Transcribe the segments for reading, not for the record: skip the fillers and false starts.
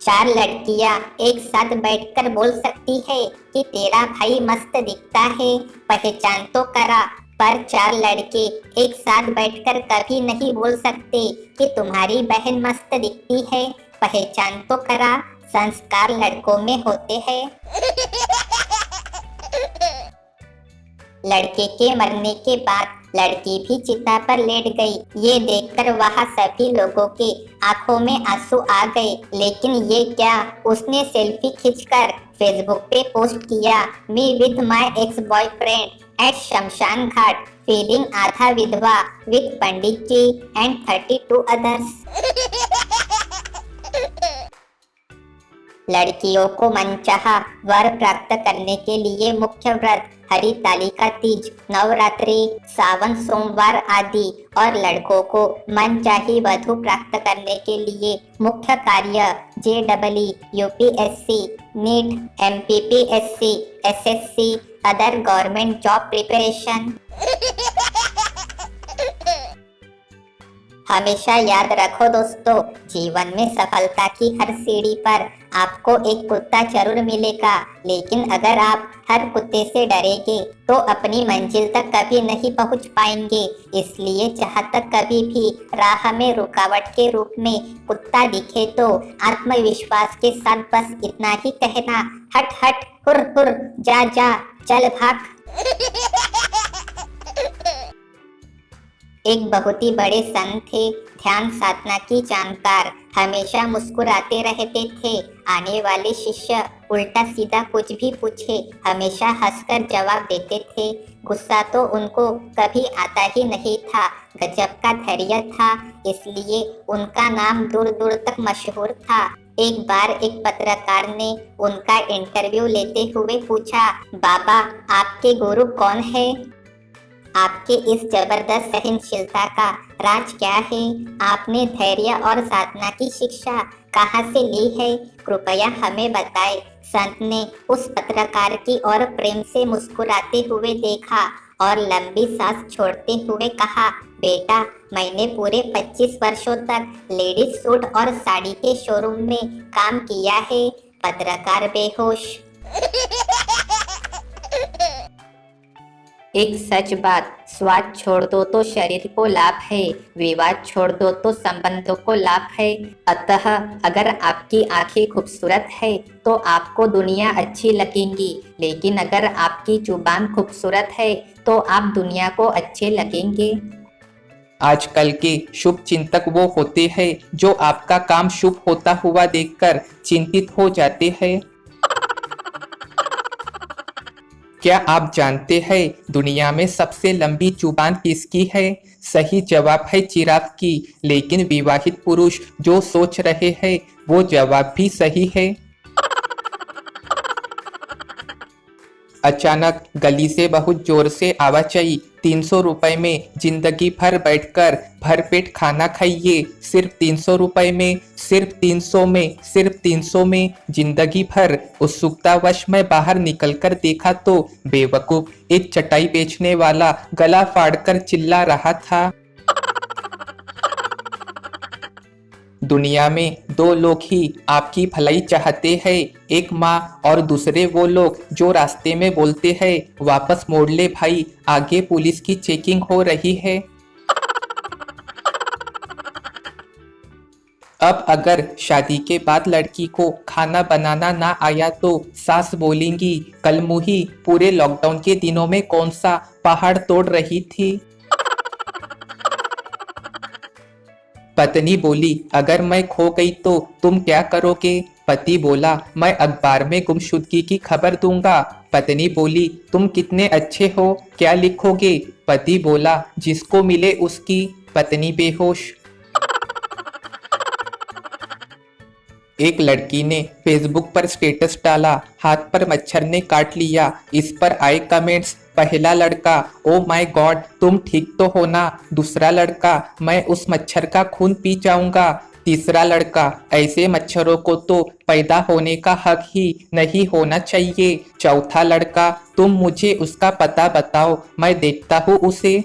4 लड़कियां एक साथ बैठकर बोल सकती है कि तेरा भाई मस्त दिखता है, पहचान तो करा। पर 4 लड़के एक साथ बैठकर कभी नहीं बोल सकते कि तुम्हारी बहन मस्त दिखती है, पहचान तो करा। संस्कार लड़कों में होते हैं। लड़के के मरने के बाद लड़की भी चिता पर लेट गई। ये देखकर वहां सभी लोगों के आंखों में आंसू आ गए। लेकिन ये क्या, उसने सेल्फी खींचकर फेसबुक पे पोस्ट किया, me with my ex boyfriend at शमशान घाट, फीलिंग आधा विधवा with pandit ji and 32 others. लड़कियों को मनचाहा वर प्राप्त करने के लिए मुख्य व्रत हरितालिका तीज, नवरात्रि, सावन सोमवार आदि और लड़कों को मनचाही वधु प्राप्त करने के लिए मुख्य कार्य JEE, UPSC, NEET, MPPSC, SSC, other government job preparation. हमेशा याद रखो दोस्तों, जीवन में सफलता की हर सीढ़ी पर आपको एक कुत्ता जरूर मिलेगा, लेकिन अगर आप हर कुत्ते से डरेंगे तो अपनी मंजिल तक कभी नहीं पहुंच पाएंगे। इसलिए जहां तक कभी भी राह में रुकावट के रूप में कुत्ता दिखे तो आत्मविश्वास के साथ बस इतना ही कहना, हट हट, हुर हुर, जा जा, चल भाग। एक बहुत ही बड़े संत थे, ध्यान साधना की जानकार, हमेशा मुस्कुराते रहते थे। आने वाले शिष्य उल्टा सीधा कुछ भी पूछे हमेशा हंसकर जवाब देते थे। गुस्सा तो उनको कभी आता ही नहीं था, गजब का धैर्य था, इसलिए उनका नाम दूर दूर तक मशहूर था। एक बार एक पत्रकार ने उनका इंटरव्यू लेते हुए पूछा, बाबा आपके गुरु कौन है? आपके इस जबरदस्त सहनशीलता का राज क्या है? आपने धैर्य और साधना की शिक्षा कहाँ से ली है? कृपया हमें बताएं। संत ने उस पत्रकार की ओर प्रेम से मुस्कुराते हुए देखा और लंबी सांस छोड़ते हुए कहा, बेटा मैंने पूरे 25 वर्षों तक लेडीज सूट और साड़ी के शोरूम में काम किया है। पत्रकार बेहोश। एक सच बात, स्वाद छोड़ दो तो शरीर को लाभ है, विवाद छोड़ दो तो संबंधों को लाभ है। अतः अगर आपकी आंखें खूबसूरत है तो आपको दुनिया अच्छी लगेगी, लेकिन अगर आपकी जुबान खूबसूरत है तो आप दुनिया को अच्छे लगेंगे। आजकल के शुभ चिंतक वो होते हैं जो आपका काम शुभ होता हुआ देखकर चिंतित हो जाते हैं। क्या आप जानते हैं दुनिया में सबसे लंबी जुबान किसकी है? सही जवाब है जिराफ की, लेकिन विवाहित पुरुष जो सोच रहे हैं वो जवाब भी सही है। अचानक गली से बहुत जोर से आवाज आई, 300 रुपए में जिंदगी भर बैठकर भरपेट खाना खाइए, सिर्फ 300 रुपए में, सिर्फ 300 में, सिर्फ 300 में जिंदगी भर। उत्सुकतावश मैं बाहर निकलकर देखा तो बेवकूफ एक चटाई बेचने वाला गला फाड़कर चिल्ला रहा था। दुनिया में 2 लोग ही आपकी भलाई चाहते हैं, एक माँ और दूसरे वो लोग जो रास्ते में बोलते हैं, वापस मोड़ ले भाई, आगे पुलिस की चेकिंग हो रही है। अब अगर शादी के बाद लड़की को खाना बनाना ना आया तो सास बोलेंगी, कल मुही पूरे लॉकडाउन के दिनों में कौन सा पहाड़ तोड़ रही थी। पत्नी बोली, अगर मैं खो गई तो तुम क्या करोगे? पति बोला, मैं अखबार में गुमशुदगी की खबर दूंगा। पत्नी बोली, तुम कितने अच्छे हो, क्या लिखोगे? पति बोला, जिसको मिले उसकी। पत्नी बेहोश। एक लड़की ने फेसबुक पर स्टेटस डाला, हाथ पर मच्छर ने काट लिया। इस पर आए कमेंट्स, पहला लड़का, ओ माय गॉड तुम ठीक तो हो ना? दूसरा लड़का, मैं उस मच्छर का खून पी जाऊंगा। तीसरा लड़का, ऐसे मच्छरों को तो पैदा होने का हक ही नहीं होना चाहिए। चौथा लड़का, तुम मुझे उसका पता बताओ, मैं देखता हूँ उसे।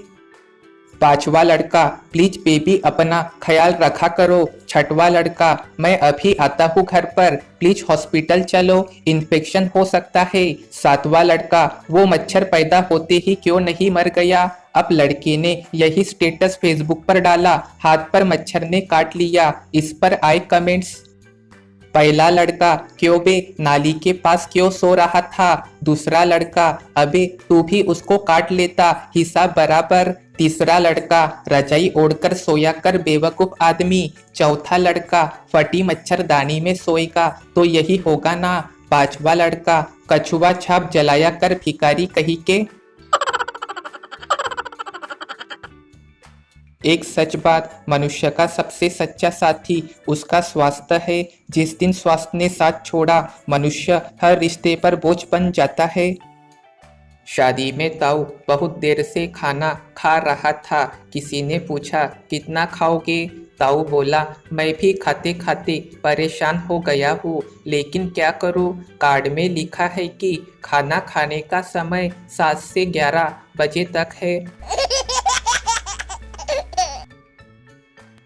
पांचवा लड़का, प्लीज बेबी अपना ख्याल रखा करो। छठवां लड़का, मैं अभी आता हूँ घर पर, प्लीज हॉस्पिटल चलो, इन्फेक्शन हो सकता है। सातवां लड़का, वो मच्छर पैदा होते ही क्यों नहीं मर गया। अब लड़के ने यही स्टेटस फेसबुक पर डाला, हाथ पर मच्छर ने काट लिया। इस पर आए कमेंट्स। पहला लड़का, क्यों बे, नाली के पास क्यों सो रहा था। दूसरा लड़का, अबे तू भी उसको काट लेता, हिसाब बराबर। तीसरा लड़का, रजाई ओढ़कर सोया कर बेवकूफ आदमी। चौथा लड़का, फटी मच्छरदानी में सोएगा तो यही होगा ना। पांचवा लड़का, कछुआ छाप जलाया कर भिखारी कहीं के। एक सच बात, मनुष्य का सबसे सच्चा साथी उसका स्वास्थ्य है। जिस दिन स्वास्थ्य ने साथ छोड़ा, मनुष्य हर रिश्ते पर बोझ बन जाता है। शादी में ताऊ बहुत देर से खाना खा रहा था। किसी ने पूछा, कितना खाओगे। ताऊ बोला, मैं भी खाते खाते परेशान हो गया हूँ, लेकिन क्या करूँ, कार्ड में लिखा है कि खाना खाने का समय 7 से 11 बजे तक है।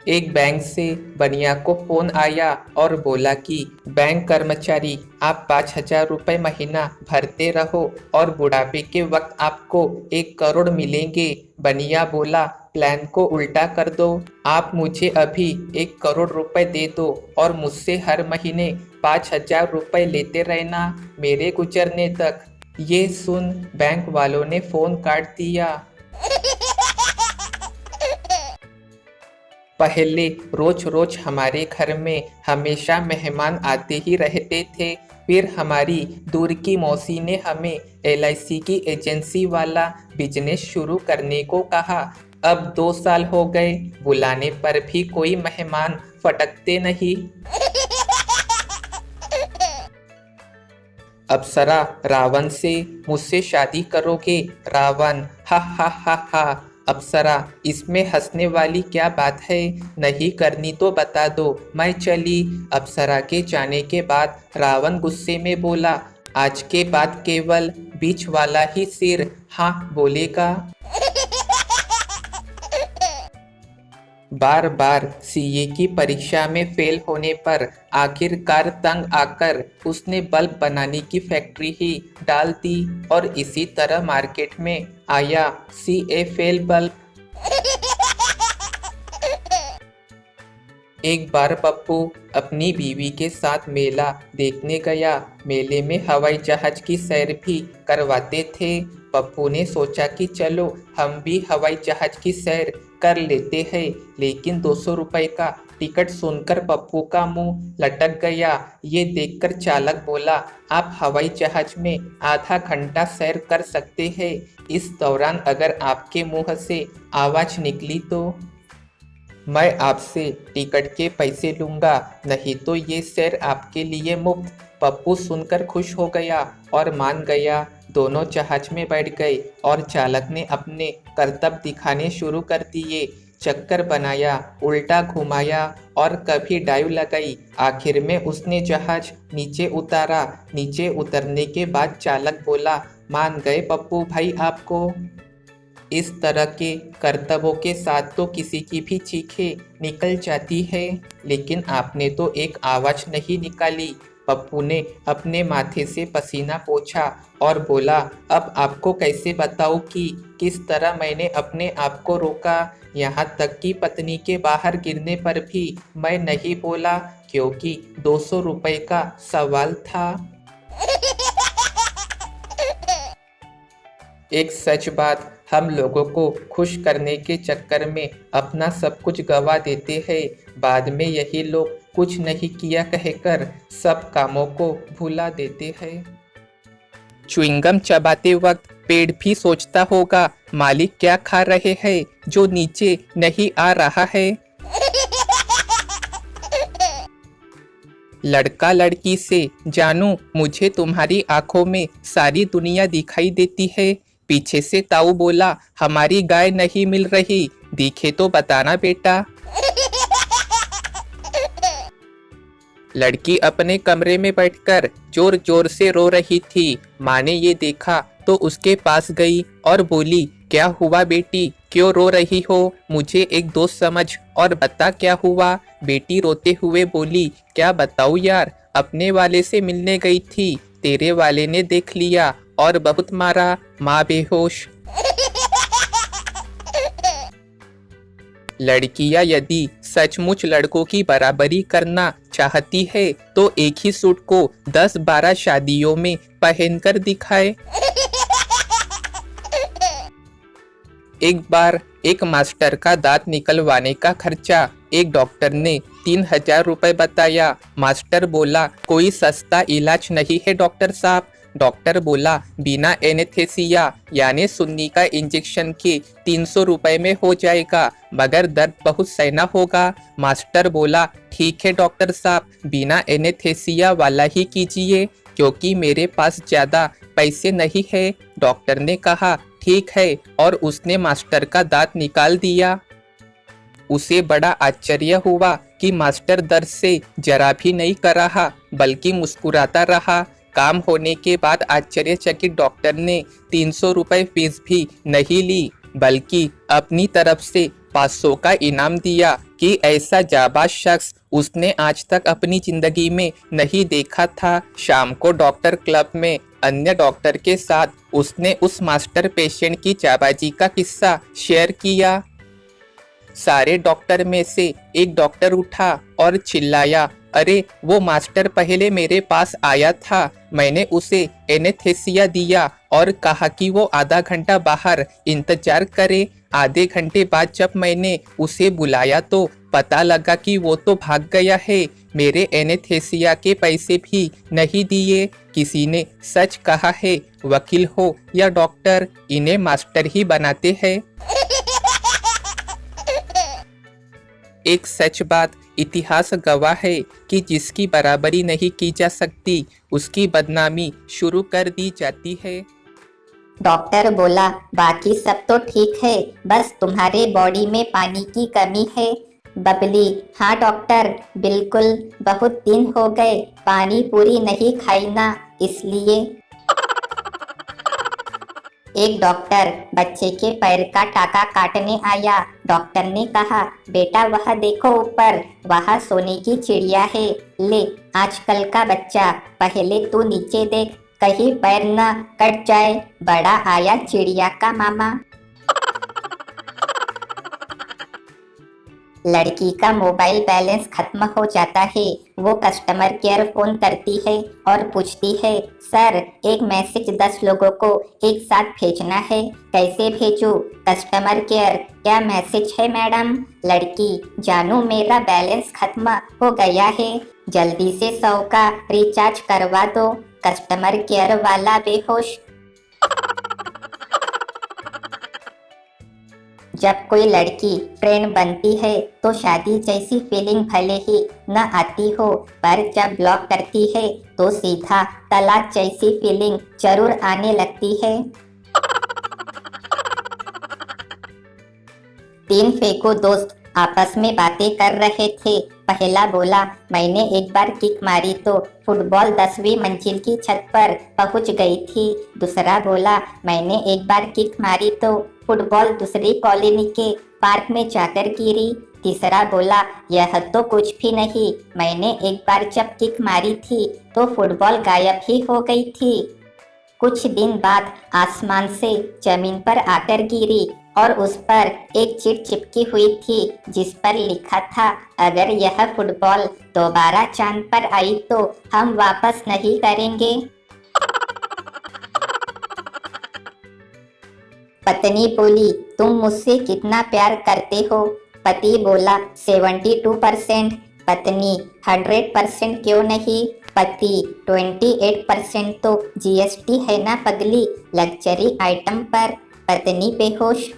एक बैंक से बनिया को फोन आया और बोला कि बैंक कर्मचारी, आप 5,000 रुपये महीना भरते रहो और बुढ़ापे के वक्त आपको 1 करोड़ मिलेंगे। बनिया बोला, प्लान को उल्टा कर दो, आप मुझे अभी 1 करोड़ रुपए दे दो और मुझसे हर महीने 5,000 रुपये लेते रहना मेरे गुजरने तक। ये सुन बैंक वालों ने फोन काट दिया। पहले रोज रोज हमारे घर में हमेशा मेहमान आते ही रहते थे। फिर हमारी दूर की मौसी ने हमें LIC की एजेंसी वाला बिजनेस शुरू करने को कहा। अब 2 साल हो गए, बुलाने पर भी कोई मेहमान फटकते नहीं। अप्सरा रावण से, मुझसे शादी करोगे। रावण, हा हा हा हा। अप्सरा, इसमें हंसने वाली क्या बात है, नहीं करनी तो बता दो, मैं चली। अप्सरा के जाने के बाद रावण गुस्से में बोला, आज के बाद केवल बीच वाला ही सिर हाँ बोलेगा। बार बार CA की परीक्षा में फेल होने पर आखिरकार तंग आकर उसने बल्ब बनाने की फैक्ट्री ही डाल दी और इसी तरह मार्केट में आया CA फेल बल्ब। एक बार पप्पू अपनी बीवी के साथ मेला देखने गया। मेले में हवाई जहाज की सैर भी करवाते थे। पप्पू ने सोचा कि चलो हम भी हवाई जहाज की सैर कर लेते हैं, लेकिन 200 रुपए का टिकट सुनकर पप्पू का मुंह लटक गया। ये देखकर चालक बोला, आप हवाई जहाज में आधा घंटा सैर कर सकते हैं, इस दौरान अगर आपके मुंह से आवाज निकली तो मैं आपसे टिकट के पैसे लूँगा, नहीं तो ये सैर आपके लिए मुफ्त। पप्पू सुनकर खुश हो गया और मान गया। दोनों जहाज में बैठ गए और चालक ने अपने करतब दिखाने शुरू कर दिए। चक्कर बनाया, उल्टा घुमाया और कभी डाइव लगाई। आखिर में उसने जहाज नीचे उतारा। नीचे उतरने के बाद चालक बोला, मान गए पप्पू भाई आपको। इस तरह के करतबों के साथ तो किसी की भी चीखें निकल जाती है, लेकिन आपने तो एक आवाज़ नहीं निकाली। पप्पू ने अपने माथे से पसीना पोंछा और बोला, अब आपको कैसे बताऊं कि किस तरह मैंने अपने आप को रोका। यहाँ तक कि पत्नी के बाहर गिरने पर भी मैं नहीं बोला, क्योंकि 200 रुपए का सवाल था। एक सच बात, हम लोगों को खुश करने के चक्कर में अपना सब कुछ गवा देते हैं। बाद में यही लोग कुछ नहीं किया कहकर सब कामों को भुला देते हैं। च्युइंगम चबाते वक्त पेड़ भी सोचता होगा, मालिक क्या खा रहे हैं जो नीचे नहीं आ रहा है। लड़का लड़की से, जानू मुझे तुम्हारी आंखों में सारी दुनिया दिखाई देती है। पीछे से ताऊ बोला, हमारी गाय नहीं मिल रही, दिखे तो बताना बेटा। लड़की अपने कमरे में बैठकर जोर जोर से रो रही थी। माँ ने ये देखा तो उसके पास गई और बोली, क्या हुआ बेटी, क्यों रो रही हो, मुझे एक दोस्त समझ और बता क्या हुआ। बेटी रोते हुए बोली, क्या बताऊँ यार, अपने वाले से मिलने गई थी, तेरे वाले ने देख लिया और बहुत मारा, माँ बेहोश। लड़कियां यदि सचमुच लड़कों की बराबरी करना चाहती है तो एक ही सूट को 10-12 शादियों में पहनकर दिखाए। एक बार एक मास्टर का दांत निकलवाने का खर्चा एक डॉक्टर ने 3000 रुपए बताया। मास्टर बोला, कोई सस्ता इलाज नहीं है डॉक्टर साहब। डॉक्टर बोला, बिना एनेस्थेसिया यानी सुन्नी का इंजेक्शन के 300 रुपए में हो जाएगा, मगर दर्द बहुत सहना होगा। मास्टर बोला, ठीक है डॉक्टर साहब, बिना एनेस्थेसिया वाला ही कीजिए, क्योंकि मेरे पास ज्यादा पैसे नहीं है। डॉक्टर ने कहा, ठीक है, और उसने मास्टर का दांत निकाल दिया। उसे बड़ा आश्चर्य हुआ कि मास्टर दर्द से जरा भी नहीं कर रहा, बल्कि मुस्कुराता रहा। काम होने के बाद आश्चर्यचकित डॉक्टर ने 300 रुपए फीस भी नहीं ली, बल्कि अपनी तरफ से 500 का इनाम दिया कि ऐसा जाबाज शख्स उसने आज तक अपनी जिंदगी में नहीं देखा था। शाम को डॉक्टर क्लब में अन्य डॉक्टर के साथ उसने उस मास्टर पेशेंट की जाबाजी का किस्सा शेयर किया। सारे डॉक्टर में से एक डॉक्टर उठा और चिल्लाया, अरे वो मास्टर पहले मेरे पास आया था, मैंने उसे एनेस्थेसिया दिया और कहा कि वो आधा घंटा बाहर इंतजार करे। आधे घंटे बाद जब मैंने उसे बुलाया तो पता लगा कि वो तो भाग गया है। मेरे एनेस्थेसिया के पैसे भी नहीं दिए। किसी ने सच कहा है, वकील हो या डॉक्टर, इन्हें मास्टर ही बनाते हैं। एक सच बात इतिहास गवाह है कि जिसकी बराबरी नहीं की जा सकती उसकी बदनामी शुरू कर दी जाती है। डॉक्टर बोला, बाकी सब तो ठीक है, बस तुम्हारे बॉडी में पानी की कमी है। बबली, हाँ डॉक्टर, बिल्कुल, बहुत दिन हो गए पानी पूरी नहीं खाई ना, इसलिए। एक डॉक्टर बच्चे के पैर का टाका काटने आया। डॉक्टर ने कहा, बेटा वह देखो ऊपर, वह सोने की चिड़िया है, ले आजकल का बच्चा, पहले तू नीचे देख, कहीं पैर न कट जाए। बड़ा आया चिड़िया का मामा। लड़की का मोबाइल बैलेंस खत्म हो जाता है। वो कस्टमर केयर फोन करती है और पूछती है, सर एक मैसेज 10 लोगों को एक साथ भेजना है, कैसे भेजूं? कस्टमर केयर, क्या मैसेज है मैडम? लड़की, जानू मेरा बैलेंस खत्म हो गया है, जल्दी से 100 का रिचार्ज करवा दो। कस्टमर केयर वाला बेहोश। जब कोई लड़की फ्रेंड बनती है तो शादी जैसी फीलिंग भले ही न आती हो, पर जब ब्लॉक करती है तो सीधा तलाक जैसी फीलिंग जरूर आने लगती है। 3 फेंको दोस्त आपस में बातें कर रहे थे। पहला बोला, मैंने एक बार किक मारी तो फुटबॉल 10वीं मंजिल की छत पर पहुंच गई थी। दूसरा बोला, मैंने एक बार किक मारी तो फुटबॉल दूसरी कॉलोनी के पार्क में जाकर गिरी। तीसरा बोला, यह तो कुछ भी नहीं, मैंने एक बार जब किक मारी थी तो फुटबॉल गायब ही हो गई थी। कुछ दिन बाद आसमान से जमीन पर आकर गिरी और उस पर एक चिट चिपकी हुई थी जिस पर लिखा था, अगर यह फुटबॉल दोबारा चांद पर आई तो हम वापस नहीं करेंगे। पत्नी बोली, तुम मुझसे कितना प्यार करते हो? पति बोला, 72%। पत्नी, 100% क्यों नहीं? पति, 28% तो जीएसटी है ना पगली, लग्जरी आइटम पर। पत्नी बेहोश।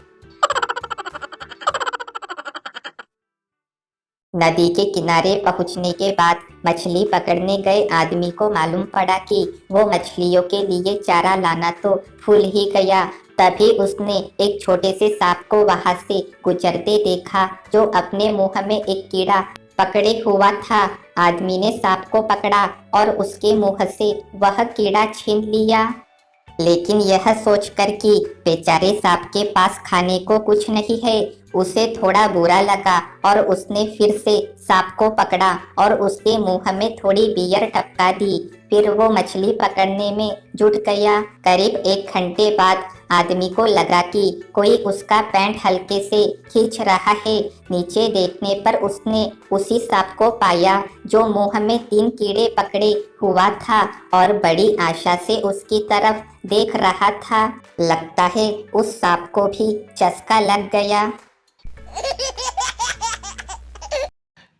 नदी के किनारे पहुंचने के बाद मछली पकड़ने गए आदमी को मालूम पड़ा कि वो मछलियों के लिए चारा लाना तो भूल ही गया। तभी उसने एक छोटे से सांप को वहां से गुजरते देखा जो अपने मुंह में एक कीड़ा पकड़े हुआ था। आदमी ने सांप को पकड़ा और उसके मुंह से वह कीड़ा छीन लिया। लेकिन यह सोचकर कि बेचारे सांप के पास खाने को कुछ नहीं है, उसे थोड़ा बुरा लगा और उसने फिर से सांप को पकड़ा और उसके मुंह में थोड़ी बियर टपका दी। फिर वो मछली पकड़ने में जुट गया। करीब 1 घंटे बाद आदमी को लगा कि कोई उसका पैंट हल्के से खींच रहा है। नीचे देखने पर उसने उसी सांप को पाया जो मुंह में 3 कीड़े पकड़े हुआ था और बड़ी आशा से उसकी तरफ देख रहा था। लगता है उस सांप को भी चस्का लग गया।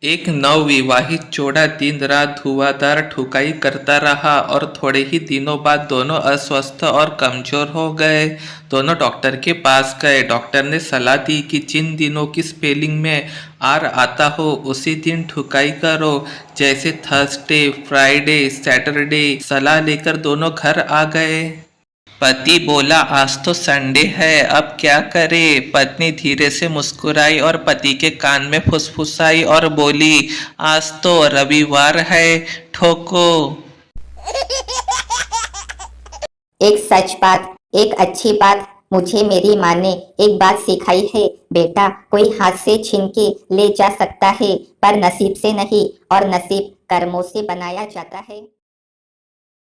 एक नवविवाहित जोड़ा दिन रात धुआंधार ठुकाई करता रहा और थोड़े ही दिनों बाद दोनों अस्वस्थ और कमजोर हो गए। दोनों डॉक्टर के पास गए। डॉक्टर ने सलाह दी कि जिन दिनों की स्पेलिंग में आर आता हो उसी दिन ठुकाई करो, जैसे थर्सडे, फ्राइडे, सैटरडे। सलाह लेकर दोनों घर आ गए। पति बोला, आज तो संडे है, अब क्या करे। पत्नी धीरे से मुस्कुराई और पति के कान में फुसफुसाई और बोली, आज तो रविवार है, ठोको। एक सच बात, एक अच्छी बात मुझे मेरी माँ ने एक बात सिखाई है। बेटा, कोई हाथ से छीन के ले जा सकता है पर नसीब से नहीं, और नसीब कर्मों से बनाया जाता है।